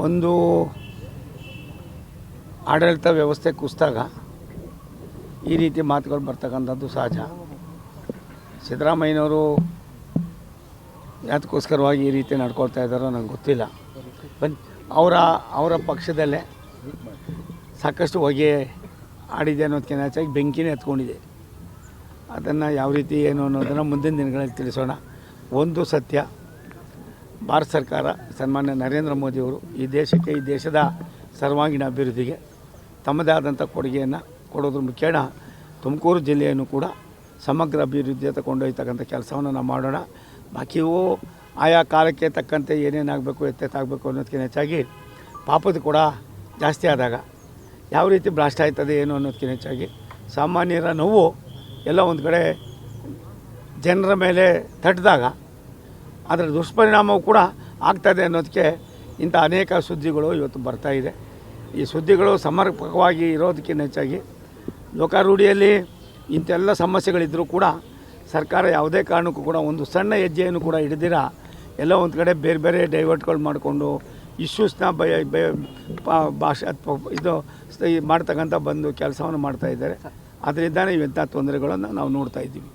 ಒಂದು ಆಡಳಿತ ವ್ಯವಸ್ಥೆ ಕುಸಿದಾಗ ಈ ರೀತಿ ಮಾತುಗಳು ಬರ್ತಕ್ಕಂಥದ್ದು ಸಹಜ. ಸಿದ್ದರಾಮಯ್ಯನವರು ಯಾತಕ್ಕೋಸ್ಕರವಾಗಿ ಈ ರೀತಿ ನಡ್ಕೊಳ್ತಾ ಇದ್ದಾರೋ ನನಗೆ ಗೊತ್ತಿಲ್ಲ. ಅವರ ಪಕ್ಷದಲ್ಲೇ ಸಾಕಷ್ಟು ಹೊಗೆ ಆಡಿದೆ ಅನ್ನೋದಕ್ಕಿಂತ ಹೆಚ್ಚಾಗಿ ಬೆಂಕಿನೇ ಹತ್ಕೊಂಡಿದೆ. ಅದನ್ನು ಯಾವ ರೀತಿ ಏನು ಅನ್ನೋದನ್ನು ಮುಂದಿನ ದಿನಗಳಲ್ಲಿ ತಿಳಿಸೋಣ. ಒಂದು ಸತ್ಯ, ಭಾರತ ಸರ್ಕಾರ ಸನ್ಮಾನ್ಯ ನರೇಂದ್ರ ಮೋದಿಯವರು ಈ ದೇಶಕ್ಕೆ, ಈ ದೇಶದ ಸರ್ವಾಂಗೀಣ ಅಭಿವೃದ್ಧಿಗೆ ತಮ್ಮದೇ ಆದಂಥ ಕೊಡುಗೆಯನ್ನು ಕೊಡೋದ್ರ ಮುಖೇನ ತುಮಕೂರು ಜಿಲ್ಲೆಯನ್ನು ಕೂಡ ಸಮಗ್ರ ಅಭಿವೃದ್ಧಿಯತ್ತ ಕೊಂಡೊಯ್ತಕ್ಕಂಥ ಕೆಲಸವನ್ನು ನಾವು ಮಾಡೋಣ. ಬಾಕಿಯೂ ಆಯಾ ಕಾಲಕ್ಕೆ ತಕ್ಕಂತೆ ಏನೇನಾಗಬೇಕು, ಎತ್ತೆತ್ತಾಗಬೇಕು ಅನ್ನೋದಕ್ಕಿಂತ ಹೆಚ್ಚಾಗಿ ಪಾಪದ ಕೂಡ ಜಾಸ್ತಿ ಆದಾಗ ಯಾವ ರೀತಿ ಬ್ಲಾಸ್ಟ್ ಆಯ್ತದೆ ಏನು ಅನ್ನೋದಕ್ಕಿಂತ ಹೆಚ್ಚಾಗಿ ಸಾಮಾನ್ಯರ ನೋವು ಎಲ್ಲ ಒಂದು ಕಡೆ ಜನರ ಮೇಲೆ ತಟ್ಟಿದಾಗ ಅದರ ದುಷ್ಪರಿಣಾಮವೂ ಕೂಡ ಆಗ್ತದೆ ಅನ್ನೋದಕ್ಕೆ ಇಂಥ ಅನೇಕ ಸುದ್ದಿಗಳು ಇವತ್ತು ಬರ್ತಾಯಿದೆ. ಈ ಸುದ್ದಿಗಳು ಸಮರ್ಪಕವಾಗಿ ಇರೋದಕ್ಕಿಂತ ಹೆಚ್ಚಾಗಿ ಲೋಕಾರೂಢಿಯಲ್ಲಿ ಇಂಥೆಲ್ಲ ಸಮಸ್ಯೆಗಳಿದ್ದರೂ ಕೂಡ ಸರ್ಕಾರ ಯಾವುದೇ ಕಾರಣಕ್ಕೂ ಕೂಡ ಒಂದು ಸಣ್ಣ ಹೆಜ್ಜೆಯನ್ನು ಕೂಡ ಹಿಡಿದಿರ ಎಲ್ಲ ಒಂದು ಕಡೆ ಬೇರೆ ಬೇರೆ ಡೈವರ್ಟ್ಗಳು ಮಾಡಿಕೊಂಡು ಇಶ್ಯೂಸ್ನ ಭಾಷೆ ಇದು ಮಾಡ್ತಕ್ಕಂಥ ಬಂದು ಕೆಲಸವನ್ನು ಮಾಡ್ತಾಯಿದ್ದಾರೆ. ಅದರಿಂದನೇ ಇವೆಂಥ ತೊಂದರೆಗಳನ್ನು ನಾವು ನೋಡ್ತಾ ಇದ್ದೀವಿ.